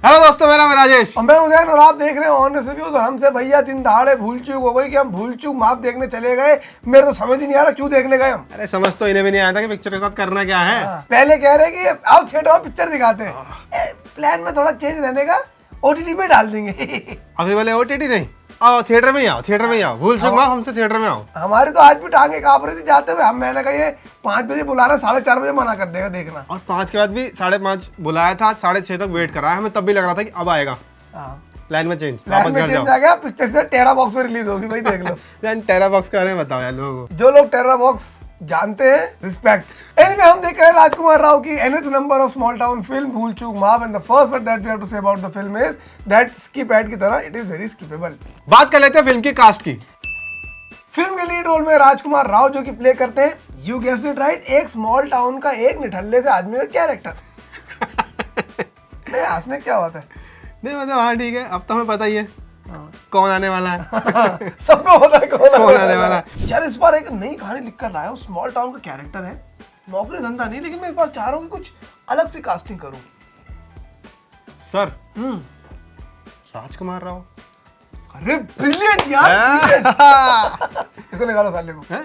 Hello दोस्तों, मेरा नाम है राजेश और मैं हुसैन और आप देख रहे हैं ऑनेस्ट रिव्यूज। और हमसे भैया दिन दहाड़े भूल चूक हो गई कि हम भूल चूक माफ देखने चले गए। मेरे तो समझ ही नहीं आ रहा क्यों देखने गए हम। अरे समझ तो इन्हें भी नहीं आया था कि पिक्चर के साथ करना क्या है। पहले कह रहे कि आओ थिएटर और पिक्चर दिखाते हैं, प्लान में थोड़ा चेंज रहने का, ओटीटी पे डाल देंगे। अभी बोले ओटीटी नहीं, आओ थिएटर में ही आओ, थिएटर में ही आओ, भूल चूक माफ हमसे थिएटर में आओ। हमारी तो आज भी टांगे कांप रही थी जाते हुए। हम मैंने कहा ये 5 बजे बुला रहा, 4:30 बजे मना कर देगा देखना। और 5 के बाद भी 5:30 बुलाया था, 6:30 तक वेट कराया हमें, तब भी लग रहा था कि अब आएगा। प्लान में चेंज, वापस घर चेंज जाओ। आ गया, पिक्चर से टेरा बॉक्स में रिलीज होगी भाई, देख लो। यार टेरा बॉक्स का बारे में बताओ यार लोगों को। जो लोग टेरा बॉक्स जानते हैं, रिस्पेक्ट। एनीवे हम देख रहे हैं राजकुमार राव की nth number of small town film Bhool Chuk Maaf. And the first word that we have to say about the film is that skip ad की तरह इट इज वेरी स्किपेबल। बात कर लेते हैं फिल्म की कास्ट की। फिल्म के लीड रोल में राजकुमार राव जो कि प्ले करते हैं, यू गेस्ड इट राइट, एक स्मॉल टाउन का एक निठल्ले से आदमी का कैरेक्टर। नहीं हंसने क्या बात है। नहीं मतलब हाँ ठीक है, अब तो हमें पता ही है कौन आने वाला है। सबको पता है कौन आने वाला है। यार इस बार एक नई कहानी लिख कर लाया हूँ, स्मॉल टाउन का कैरेक्टर है, नौकरी धंधा नहीं, लेकिन मैं इस बार चाह रहा हूँ कि कुछ अलग से कास्टिंग करूँ। सर राजकुमार राव। अरे ब्रिलियंट यार। इसको निकालो साले को।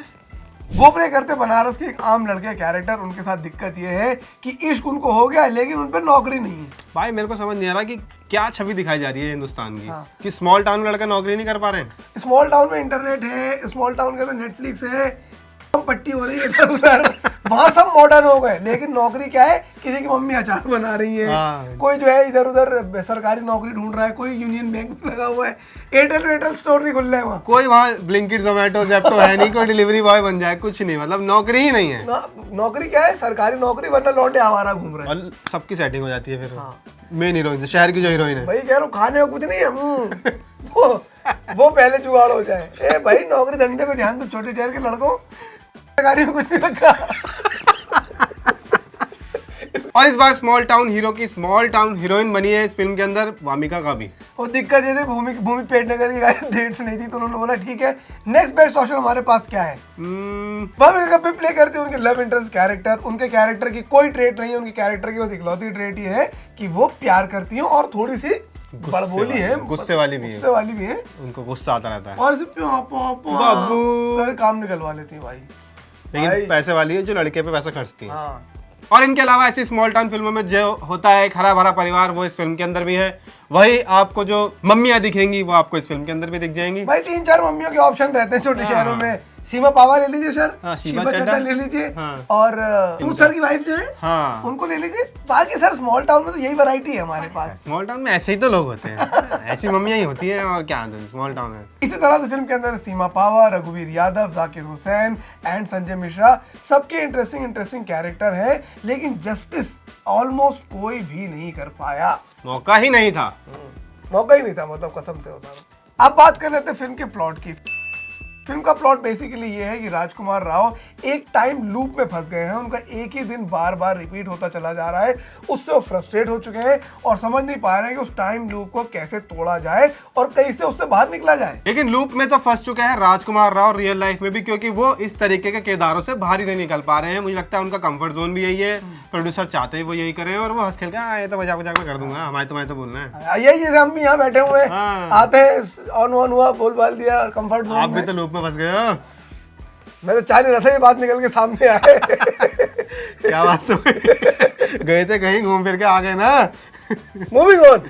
वो प्ले करते बनारस के एक आम लड़के कैरेक्टर। उनके साथ दिक्कत ये है कि इश्क उनको हो गया लेकिन उन पर नौकरी नहीं है। भाई मेरे को समझ नहीं आ रहा कि क्या छवि दिखाई जा रही है हिंदुस्तान की। कि स्मॉल टाउन में लड़का नौकरी नहीं कर पा रहे हैं। स्मॉल टाउन में इंटरनेट है, स्मॉल टाउन के अंदर नेटफ्लिक्स है, पट्टी हो रही है इधर उधर, वहाँ सब मॉडर्न हो गए, लेकिन नौकरी क्या है, किसी की मम्मी अचार बना रही है, कोई जो है इधर उधर सरकारी नौकरी ढूंढ रहा है, कोई यूनियन बैंक में लगा हुआ है, एयरटेल स्टोर नहीं खुल रहा है वहाँ, कोई वहाँ ब्लिंकिट जोमेटो जेप्टो है नहीं, कोई डिलीवरी बॉय बन जाए, कुछ नहीं, मतलब नौकरी ही नहीं है। नौकरी क्या है, सरकारी नौकरी, वरना लौंडे आवारा घूम रहे हैं। और सबकी सेटिंग हो जाती है फिर। मेन हीरोइन से, शहर की जो हीरोइन है। भाई कह रहा हूँ खाने को कुछ नहीं है। वो पहले जुगाड़ हो जाए। ए भाई नौकरी धंधे पे ध्यान दो, छोटे शहर के लड़कों, सरकारी में कुछ नहीं रखा। और इस बार स्मॉल टाउन हीरो की स्मॉल टाउन हीरोइन बनी है इस फिल्म के अंदर वामिका का भी। और दिक्कत ये थी, भूमि पेडनेकर की डेट्स नहीं थी, तो उन्होंने बोला ठीक है नेक्स्ट बेस्ट ऑप्शन हमारे पास क्या है। वामिका कभी प्ले करते हैं उनके लव इंटरेस्ट कैरेक्टर। उनके कैरेक्टर की कोई ट्रेट नहीं है, उनके कैरेक्टर की बस इकलौती ट्रेट ये है कि वो प्यार करती हैं और थोड़ी सी बड़बोली है, गुस्से वाली भी है, उनको गुस्सा आता रहता है और बाबू काम निकलवा लेती है भाई। लेकिन पैसे वाली है जो लड़के पे पैसा खर्चती है। और इनके अलावा ऐसी स्मॉल टाउन फिल्मों में जो होता है एक हरा भरा परिवार, वो इस फिल्म के अंदर भी है। वही आपको जो मम्मियाँ दिखेंगी वो आपको इस फिल्म के अंदर भी दिख जाएंगी। भाई 3-4 मम्मियों के ऑप्शन रहते हैं छोटे शहरों में। सीमा पावा ले लीजिए सर, शीबा चड्ढा ले लीजिए, और सर की वाइफ जो है उनको ले लीजिए। बाकी सर स्मॉल टाउन में तो यही वैरायटी है हमारे पास। स्मॉल टाउन में ऐसे ही तो लोग होते हैं। ऐसी मम्मियाँ ही होती हैं और क्या स्मॉल टाउन है। इसी तरह से फिल्म के अंदर सीमा पावा, रघुवीर यादव, जाकिर हुसैन एंड संजय मिश्रा, सबके इंटरेस्टिंग कैरेक्टर है, लेकिन जस्टिस ऑलमोस्ट कोई भी नहीं कर पाया। मौका ही नहीं था, मौका ही नहीं था, मतलब कसम से होता था। अब बात कर लेते हैं फिल्म के प्लॉट की। फिल्म का प्लॉट बेसिकली ये है कि राजकुमार राव एक टाइम लूप में फंस गए हैं। उनका एक ही दिन बार बार रिपीट होता चला जा रहा है, उससे वो फ्रस्ट्रेट हो चुके हैं और समझ नहीं पा रहे हैं कि उस टाइम लूप को कैसे तोड़ा जाए और कैसे उससे बाहर निकला जाए। लेकिन लूप में तो फंस चुके हैं राजकुमार राव रियल लाइफ में भी, क्योंकि वो इस तरीके के किरदारों से बाहर ही नहीं निकल पा रहे हैं। मुझे लगता है उनका कंफर्ट जोन भी यही है, प्रोड्यूसर चाहते हैं वो यही करें और वो हंस खेल के ये तो मजाक में कर दूंगा, हमारे तो बोलना है यही जैसे हम भी यहाँ बैठे हुए आते हैं, ऑन हुआ, बोल बाल दिया, कंफर्ट जोन। आप भी तो लूप में फंस गए हो। मैं तो चाह नहीं रहा था ये बात निकल के सामने आए। क्या बात तो गए थे कहीं, घूम फिर के आ गए ना। Moving on.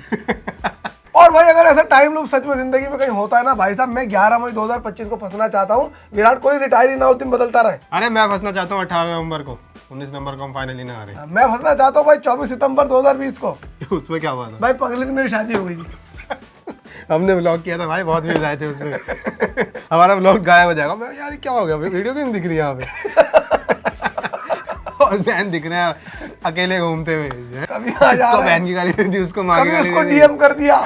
और भाई अगर ऐसा टाइम लूप सच में जिंदगी में कहीं होता है ना भाई साहब, मैं 11 मई 2025 को फंसना चाहता हूँ। विराट कोहली रिटायर ही ना हो, दिन बदलता रहे। अरे मैं फंसना चाहता हूँ 18 नवंबर को, 19 नंबर को हम फाइनली ना आ रहे। मैं फंसना चाहता हूँ भाई 24 सितंबर 2020 को। उसमें क्या हुआ था भाई पगले से मेरी शादी हो गई थी। हमने व्लॉग किया था भाई, बहुत व्यूज आए थे उसमें। हमारा व्लॉग गायब हो जाएगा। मैं यार क्या हो गया, वीडियो क्यों नहीं दिख रही है यहाँ पे। और जैन दिख रहे हैं अकेले घूमते हुए। कभी इसको बहन की गाली दी, उसको माँ की गाली दी, उसको डीएम कर दिया,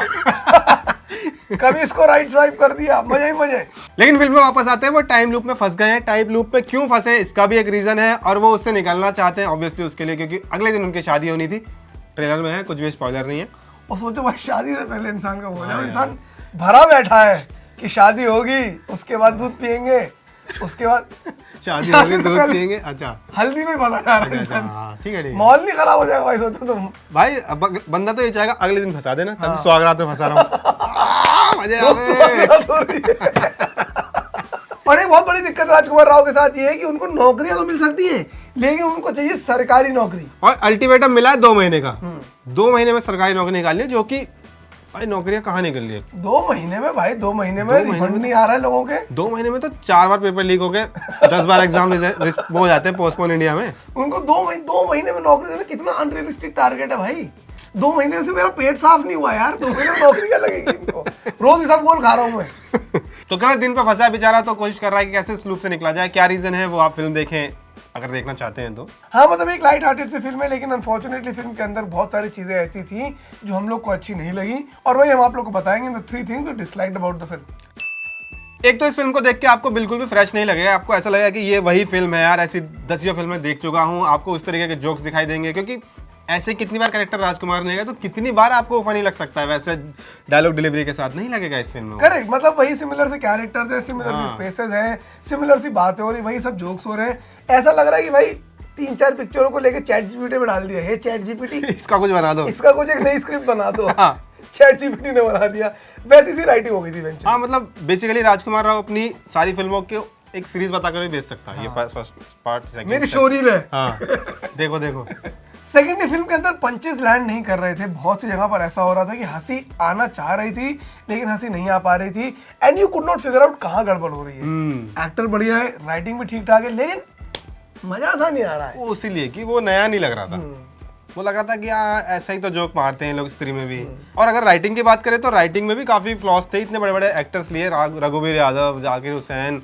कभी इसको राइट स्वाइप कर दिया, मजे ही मजे। लेकिन फिल्म में वापस आते हैं, वो टाइम लूप में फंस गए हैं। टाइम लूप में क्यों फंसे इसका भी एक रीजन है, और वो उससे निकलना चाहते हैं ऑब्वियसली उसके लिए, क्योंकि अगले दिन उनकी शादी होनी थी। ट्रेलर में है, कुछ भी स्पॉइलर नहीं है। और सोचो भाई शादी से पहले इंसान का हो जाए, इंसान भरा बैठा है कि शादी होगी, उसके बाद दूध पियेंगे, उसके बाद शादी वाली दूध पियेंगे। अच्छा हल्दी में पता जा रहा है अच्छा, हाँ, ठीक है ठीक है मॉल नहीं खराब हो जाएगा भाई, सोचो तुम। भाई। अब बंदा तो ये चाहेगा अगले दिन फंसा देना, तभी स्वागरात में फंसा रहा हूँ। मजे आ गए। और एक बहुत बड़ी दिक्कत राजकुमार राव के साथ ये है कि उनको नौकरियां तो मिल सकती है, लेकिन उनको चाहिए सरकारी नौकरी। और अल्टीमेटम मिला है 2 महीने का। 2 महीने में सरकारी नौकरी निकाली है, जो कि भाई नौकरियां कहाँ निकल रही है 2 महीने में भाई, 2 महीने में रिफंड नहीं आ रहा है लोगों के। 2 महीने में तो 4 बार पेपर लीक हो गए, 10 बार एग्जाम वो हो जाते हैं पोस्टपोन इंडिया में। उनको 2 महीने में नौकरी देना कितना अनरियलिस्टिक टारगेट है भाई। 2 महीने से मेरा पेट साफ नहीं हुआ यार, 2 महीने में नौकरी क्या लगेगी इनको? रोज सब गोल खा रहा हूँ मैं। तो गलत दिन पे फंसा है बेचारा, तो कोशिश कर रहा है कि कैसे इस लूप से निकला जाए। क्या रीजन है वो आप फिल्म देखें अगर देखना चाहते हैं तो। हाँ मतलब एक लाइट हार्टेड सी फिल्म है, लेकिन अनफॉर्चुनेटली फिल्म के अंदर बहुत सारी चीजें ऐसी थी जो हम लोग को अच्छी नहीं लगी, और वही हम आप लोग को बताएंगे the 3 things we disliked about the film. एक तो इस फिल्म को देख के आपको बिल्कुल भी फ्रेश नहीं लगेगा, आपको ऐसा लगेगा कि ये वही फिल्म है यार, ऐसी 10 फिल्में देख चुका हूँ। आपको उस तरीके के जोक्स दिखाई देंगे, क्योंकि ऐसे कितनी बार कैरेक्टर राजकुमार ने है, तो कितनी बार आपको फनी लग सकता है। वैसे डायलॉग डिलीवरी के साथ नहीं लगेगा इस फिल्म में। करेक्ट, मतलब वही सिमिलर से कैरेक्टर्स हैं, सिमिलर सी स्पेसेस हैं, सिमिलर सी बातें हो रही, वही सब जोक्स हो रहे हैं। ऐसा लग रहा है कि भाई 3-4 पिक्चरों को लेके चैट जीपीटी में डाल दिया है, चैट जीपीटी इसका कुछ बना दो, इसका कुछ एक नई स्क्रिप्ट बना दो। हाँ। चैट जीपीटी ने बना दिया, वैसी सी राइटिंग हो गई थी इवेंचुअली। हाँ मतलब बेसिकली राजकुमार राव अपनी सारी फिल्मों के एक सीरीज बताकर भी बेच सकता है। ये फर्स्ट पार्ट, सेकंड मेरी स्टोरी में हाँ देखो देखो। सेकेंड फिल्म के अंदर पंचेस लैंड नहीं कर रहे थे। बहुत सी जगह पर ऐसा हो रहा था कि हंसी आना चाह रही थी लेकिन हंसी नहीं आ पा रही थी, and you could not figure out कहाँ गड़बड़ हो रही है। एक्टर बढ़िया है, राइटिंग भी ठीक ठाक है, लेकिन मजा सा नहीं आ रहा है। वो इसीलिए कि वो नया नहीं लग रहा था। वो लग रहा था कि हाँ ऐसा ही तो जोक मारते हैं लोग स्त्री में भी। और अगर राइटिंग की बात करें तो राइटिंग में भी काफी फ्लॉज थे। इतने बड़े बड़े एक्टर्स लिए, रघुवीर यादव, जाकिर हुसैन,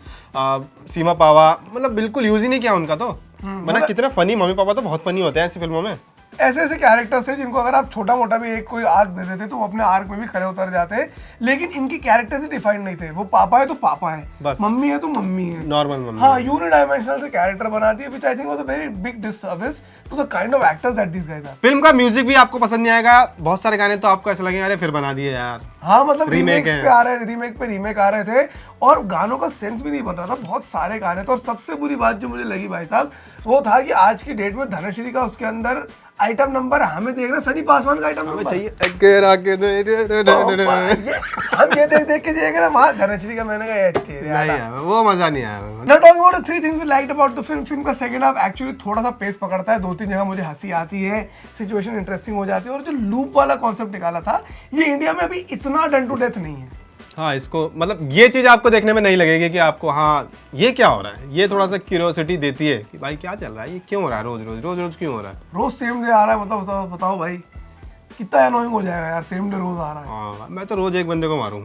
सीमा पावा, मतलब बिल्कुल यूज ही नहीं किया उनका। तो मतलब कितना फनी, मम्मी पापा तो बहुत फनी होते हैं ऐसी फिल्मों में। ऐसे ऐसे कैरेक्टर्स थे जिनको अगर आप छोटा मोटा भी एक कोई आर्क दे देते तो वो अपने आर्क में भी खड़े उतर जाते, लेकिन इनके कैरेक्टर्स ही डिफाइंड नहीं थे। वो पापा है तो पापा है, बस। मम्मी है तो मम्मी है, नॉर्मल मम्मी। हाँ यूनिडायमेंशनल से कैरेक्टर बना दिए, which I think was a very big disservice to the kind of actors that these guys are. Film का म्यूजिक भी आपको पसंद नहीं आएगा। बहुत सारे गाने तो आपको ऐसा लगेगा अरे फिर बना दिए यार। हाँ मतलब रीमेक रीमेक पे आ रहे थे, रीमेक पे रीमेक आ रहे थे, और गानों का सेंस भी नहीं बन रहा था। बहुत सारे गाने थे, और सबसे बुरी बात जो मुझे लगी भाई साहब वो था कि आज की डेट में धनश्री का उसके अंदर आइटम नंबर हमें देख रहे, सनी पासवान का आइटम नंबर चाहिए। हम ये देख देख के देख रहे वहाँ धनश्री का, मैंने कहा नहीं वो मजा नहीं आया। Now talking about the 3 things we liked about the film, film का सेकंड हाफ एक्चुअली थोड़ा सा पेस पकड़ता है। 2-3 जगह मुझे हंसी आती है, सिचुएशन इंटरेस्टिंग हो जाती है, और जो लूप वाला कॉन्सेप्ट निकाला था ये इंडिया में अभी इतना डन टू डेथ नहीं है। हाँ इसको मतलब ये चीज आपको देखने में नहीं लगेगी कि आपको हाँ ये क्या हो रहा है। ये थोड़ा सा क्यूरियोसिटी देती है कि भाई क्या चल रहा है, ये क्यों हो रहा है, रोज क्यों हो रहा है। रोज सेम डे आ रहा है, मतलब बताओ भाई कितना अनोइंग हो जाएगा यार, सेम डे रोज आ रहा है। हाँ मैं तो रोज एक बंदे को मारूं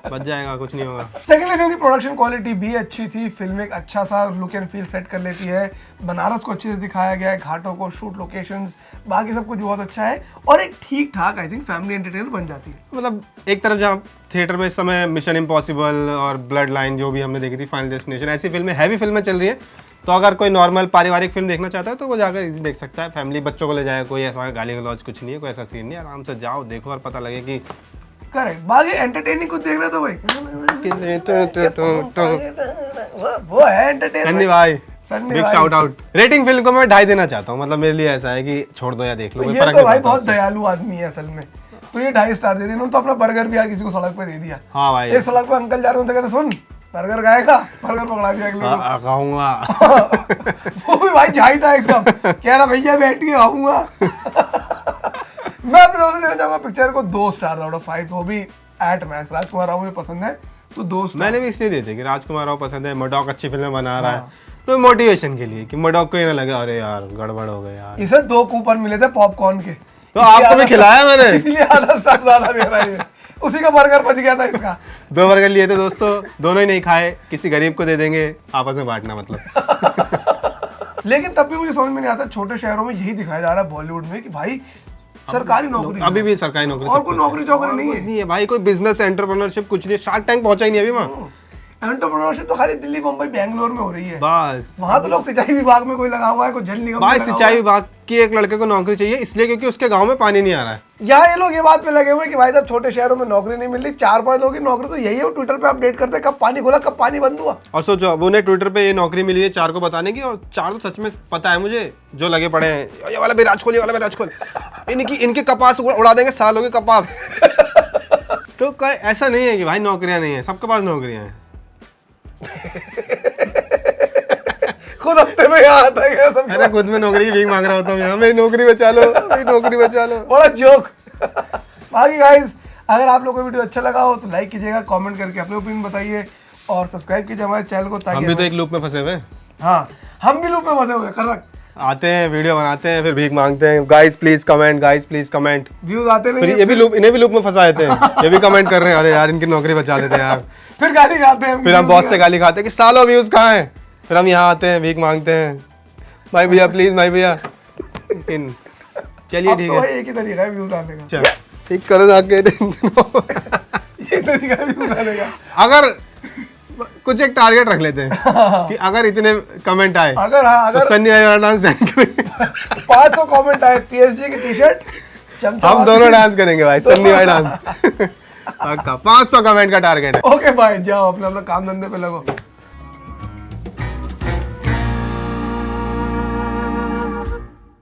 बच जाएगा, कुछ नहीं होगा। सेकेंडली फिल्म की प्रोडक्शन क्वालिटी भी अच्छी थी। फिल्म एक अच्छा सा लुक एंड फील सेट कर लेती है। बनारस को अच्छे से दिखाया गया है, घाटों को, शूट लोकेशंस, बाकी सब कुछ बहुत अच्छा है, और एक ठीक ठाक आई थिंक फैमिली एंटरटेनर बन जाती है। मतलब एक तरफ जहाँ थिएटर में इस समय मिशन इम्पॉसिबल और ब्लड लाइन जो भी हमने देखी थी, फाइनल डेस्टिनेशन, ऐसी फिल्में, हैवी फिल्में चल रही है, तो अगर कोई नॉर्मल पारिवारिक फिल्म देखना चाहता है तो वो जाकर इजी देख सकता है। फैमिली बच्चों को ले जाए, कोई ऐसा गाली गलौज कुछ नहीं है, कोई ऐसा सीन नहीं है, आराम से जाओ देखो और पता लगे कि करेक्ट। बाकी एंटरटेनिंग कुछ देखना तो भाई वो है एंटरटेनमेंट। सन्नी भाई सन्नी बिग भाई। Shout out. रेटिंग फिल्म को मैं 2.5 देना चाहता हूँ। मतलब मेरे लिए ऐसा है कि छोड़ दो या देख लो, कोई ये फर्क तो नहीं भाई पड़ता बहुत उससे। दयालु आदमी है असल में, तो ये 2.5 स्टार दे दिए। उन्होंने तो अपना बर्गर भी आज किसी को सड़क पे दे दिया। हाँ भाई एक सड़क पे अंकल जा रहे थे, कहते सुन बर्गर खाएगा, बर्गर पकड़ा दिया अगले को। खाऊंगा। वो भी भाई जाई था एकदम, कह रहा भैया बैठ के खाऊंगा। मैं अपने तरफ से देना चाहूंगा पिक्चर को 2 स्टार आउट ऑफ 5, वो भी एट मैक्स। राजकुमार राव मुझे पसंद है तो 2 स्टार। मैंने भी इसलिए दिए थे कि राजकुमार राव पसंद है, मडॉक अच्छी फिल्में बना रहा है, तो मोटिवेशन के लिए कि मडॉक को ये ना लगे अरे यार गड़बड़ हो गया यार। इसे 2 कूपन मिले थे पॉपकॉर्न के, तो आपको भी खिलाया मैंने, इसलिए आधा स्टार ज्यादा दे रहा है। उसी का बर्गर बच गया था इसका। 2 बर्गर लिए थे दोस्तों, दोनों ही नहीं खाए, किसी गरीब को दे देंगे, आपस में बांटना मतलब। लेकिन तब भी मुझे समझ में नहीं आता, छोटे शहरों में यही दिखाया जा रहा है बॉलीवुड में कि भाई सरकारी नौकरी अभी भी सरकारी नौकरी, और कोई नौकरी चौकरी नहीं है। नहीं है भाई, कोई बिजनेस एंटरप्रेन्योरशिप कुछ नहीं है। शार्क टैंक पहुंचा ही नहीं अभी वहाँ। एंटरप्रेन्योरशिप तो खाली दिल्ली, मुंबई, बैंगलोर में हो रही है। बस वहां तो लोग सिंचाई विभाग में कोई लगा हुआ है, कोई जल निगम में भाई लगा हुआ सिंचाई है। विभाग की एक लड़के को नौकरी चाहिए इसलिए क्योंकि उसके गांव में पानी नहीं आ रहा है। यहाँ ये लोग ये बात पे लगे हुए हैं कि भाई साहब छोटे शहरों में नौकरी नहीं मिल रही, 4-5 लोगों की नौकरी तो यही है, वो ट्विटर पे अपडेट करते हैं कब पानी खुला, कब पानी बंद हुआ। और सोचो अब उन्हें ट्विटर पे ये नौकरी मिली है 4 को बताने की, और 4 तो सच में पता है मुझे जो लगे पड़े हैं, ये वाला भी राजकोल, ये वाला भी राजकोल, इनके कपास उड़ा देंगे सालों के कपास। तो ऐसा नहीं है कि भाई नौकरियां नहीं है, सबके पास नौकरियां हैं। खुद हफ्ते में यहाँ आता है सब। अरे खुद में नौकरी की भीख मांग रहा होता हूँ यहाँ, मेरी नौकरी बचा लो, मेरी नौकरी बचा लो। बड़ा जोक। बाकी गाइस अगर आप लोगों को वीडियो अच्छा लगा हो तो लाइक कीजिएगा, कमेंट करके अपने ओपिनियन बताइए और सब्सक्राइब कीजिए हमारे चैनल को, ताकि हम भी तो एक लूप में फंसे हुए, हाँ हम भी लूप में फंसे हुए हैं, करेक्ट। आते हैं वीडियो बनाते हैं फिर भीख मांगते हैं, guys please comment, guys please comment. Views आते नहीं फिर है, ये भी लूप, इन्हें भी लूप में फंसा देते हैं, ये भी कमेंट कर रहे हैं, अरे यार इनकी नौकरी बचा देते हैं यार। फिर गाली खाते हैं, फिर हम बॉस से गाली खाते हैं कि सालों व्यूज कहाँ हैं, फिर हम यहाँ आते हैं भीख मांगते हैं, भाई भैया प्लीज, भाई भैया। लेकिन चलिए अब ठीक तो है, भाई एक ही तरीका है व्यूज आने का, चल ठीक करो जाके। ये तरीका है व्यूज आने का। अगर कुछ एक टारगेट रख लेते हैं कि अगर इतने कमेंट आए अगर हाँ तो अगर सन्नी वाला डांस सेंड करेंगे। 500 कमेंट आए PSG की टी-शर्ट चमचा हम दोनों डांस करेंगे भाई, सन्नी वाला डांस। पक्का 500 कमेंट का टारगेट है। ओके भाई जाओ अपना अपना काम धंधे पे लगो।